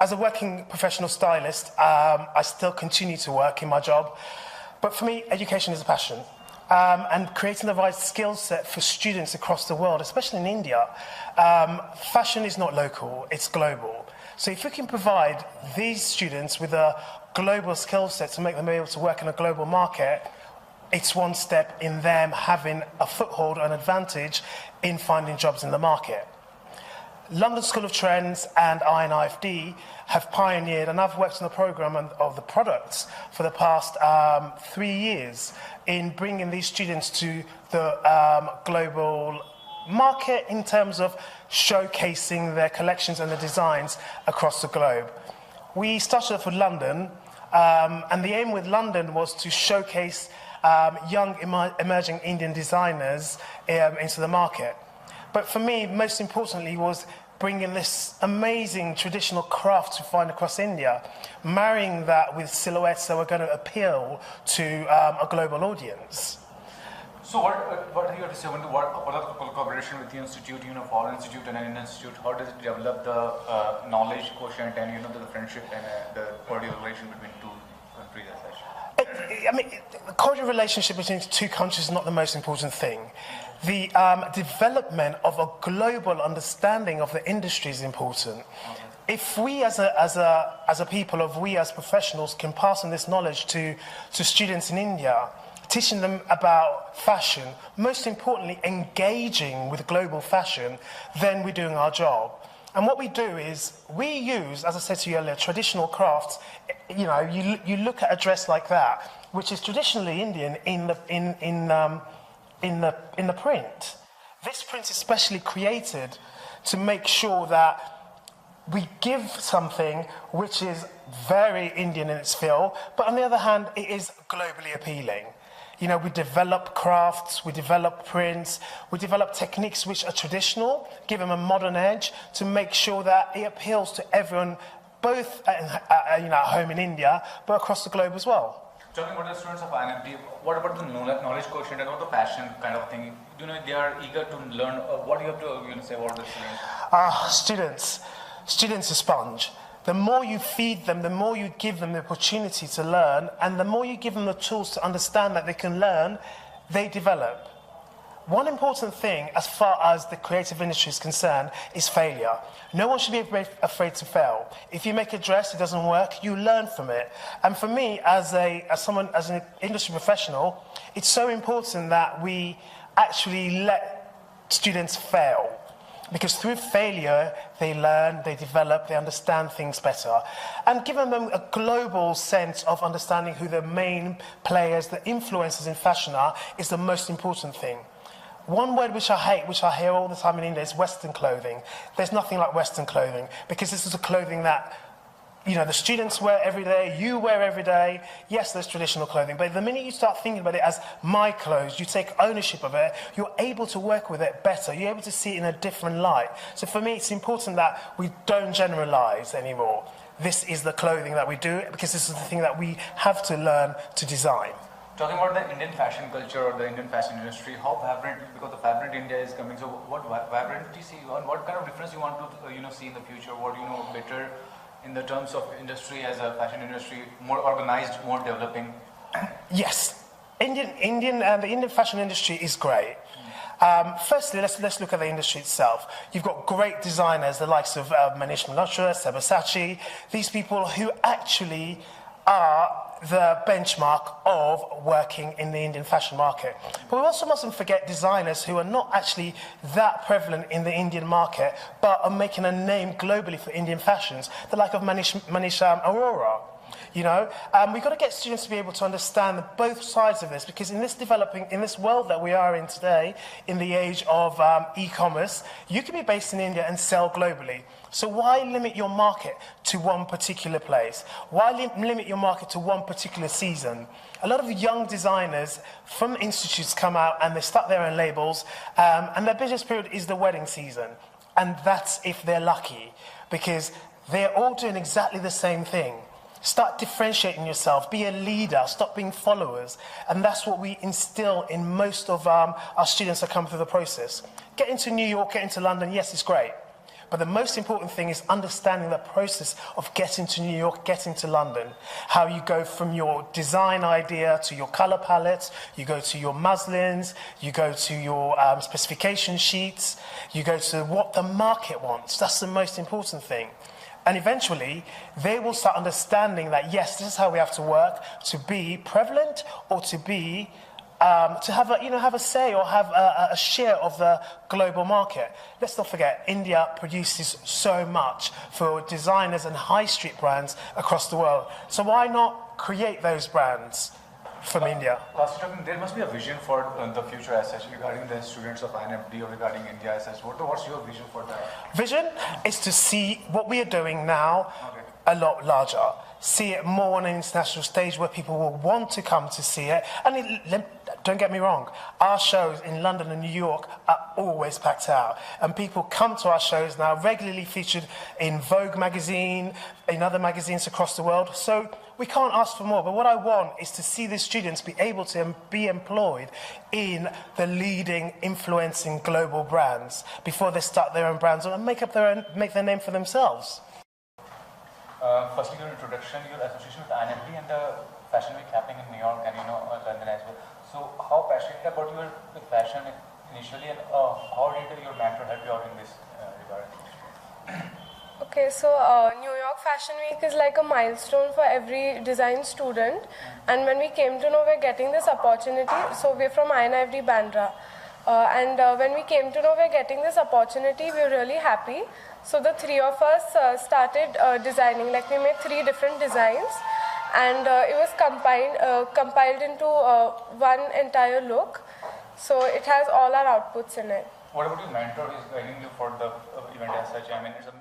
as a working professional stylist, I still continue to work in my job. But for me, education is a passion. And creating the right skill set for students across the world, especially in India. Fashion is not local, it's global. So if we can provide these students with a global skill set to make them able to work in a global market, it's one step in them having a foothold or an advantage in finding jobs in the market. London School of Trends and INIFD have pioneered, and I've worked on the programme of the products for the past 3 years in bringing these students to the global market in terms of showcasing their collections and the designs across the globe. We started off with London, and the aim with London was to showcase young emerging Indian designers into the market. But for me, most importantly, was bringing this amazing traditional craft to find across India, marrying that with silhouettes that were going to appeal to a global audience. So what are you saying? What are the collaboration with the institute, foreign institute and an Indian institute? How does it develop the knowledge quotient and the friendship and the cordial relation between two countries as such? I mean, the cordial relationship between two countries is not the most important thing. The development of a global understanding of the industry is important. If we as a people, we as professionals can pass on this knowledge to students in India, teaching them about fashion, most importantly engaging with global fashion, then we're doing our job. And what we do is we use, as I said to you earlier, traditional crafts. You look at a dress like that, which is traditionally Indian in the print. This print is specially created to make sure that we give something which is very Indian in its feel, but on the other hand, it is globally appealing. We develop crafts, we develop prints, we develop techniques which are traditional, give them a modern edge to make sure that it appeals to everyone, both at home in India, but across the globe as well. Talking about the students of INFD, what about the knowledge quotient and what the passion kind of thing? They are eager to learn. What do you have to say about the students? Students are sponge. The more you feed them, the more you give them the opportunity to learn, and the more you give them the tools to understand that they can learn, they develop. One important thing as far as the creative industry is concerned is failure. No one should be afraid to fail. If you make a dress, it doesn't work, you learn from it. And for me, as an industry professional, it's so important that we actually let students fail. Because through failure, they learn, they develop, they understand things better. And giving them a global sense of understanding who the main players, the influencers in fashion are, is the most important thing. One word which I hate, which I hear all the time in India, is Western clothing. There's nothing like Western clothing, because this is a clothing that the students wear every day, you wear every day. Yes, there's traditional clothing, but the minute you start thinking about it as my clothes, you take ownership of it, you're able to work with it better. You're able to see it in a different light. So for me, it's important that we don't generalize anymore. This is the clothing that we do, because this is the thing that we have to learn to design. Talking about the Indian fashion culture or the Indian fashion industry, how vibrant, because the vibrant India is coming, so what vibrant do you see, what kind of difference you want to see in the future? What better in the terms of industry as a fashion industry, more organized, more developing? Yes, the Indian fashion industry is great. Firstly, let's look at the industry itself. You've got great designers, the likes of Manish Malhotra, Sabyasachi, these people who actually are the benchmark of working in the Indian fashion market. But we also mustn't forget designers who are not actually that prevalent in the Indian market, but are making a name globally for Indian fashions, the like of Manish Arora. We've got to get students to be able to understand both sides of this, because in this world that we are in today, in the age of e-commerce, you can be based in India and sell globally. So why limit your market to one particular place? Why limit your market to one particular season? A lot of young designers from institutes come out and they start their own labels, and their business period is the wedding season. And that's if they're lucky, because they're all doing exactly the same thing. Start differentiating yourself, be a leader, stop being followers. And that's what we instill in most of our students that come through the process. Get into New York, get into London, yes, it's great. But the most important thing is understanding the process of getting to New York, getting to London. How you go from your design idea to your color palette, you go to your muslins, you go to your specification sheets, you go to what the market wants. That's the most important thing. And eventually, they will start understanding that, yes, this is how we have to work to be prevalent or to be, to have a say or have a share of the global market. Let's not forget, India produces so much for designers and high street brands across the world. So why not create those brands from India? There must be a vision for the future as such regarding the students of INFD or regarding India as such. What's your vision for that? Vision is to see what we are doing now a lot larger. See it more on an international stage where people will want to come to see it. And don't get me wrong, our shows in London and New York are always packed out. And people come to our shows now, regularly featured in Vogue magazine, in other magazines across the world. So we can't ask for more. But what I want is to see the students be able to be employed in the leading, influencing global brands before they start their own brands and make their name for themselves. Firstly, your introduction, your association with INFD and the Fashion Week happening in New York and London as well. So, how passionate about your fashion initially, and how did your mentor help you out in this regard? Okay, so New York Fashion Week is like a milestone for every design student. And when we came to know we're getting this opportunity, so we're from INFD Bandra. When we came to know we're getting this opportunity, we were really happy. So the three of us started designing, like we made 3 different designs, and it was compiled into one entire look. So it has all our outputs in it. What about your mentor who is guiding you for the event as such? I mean, it's a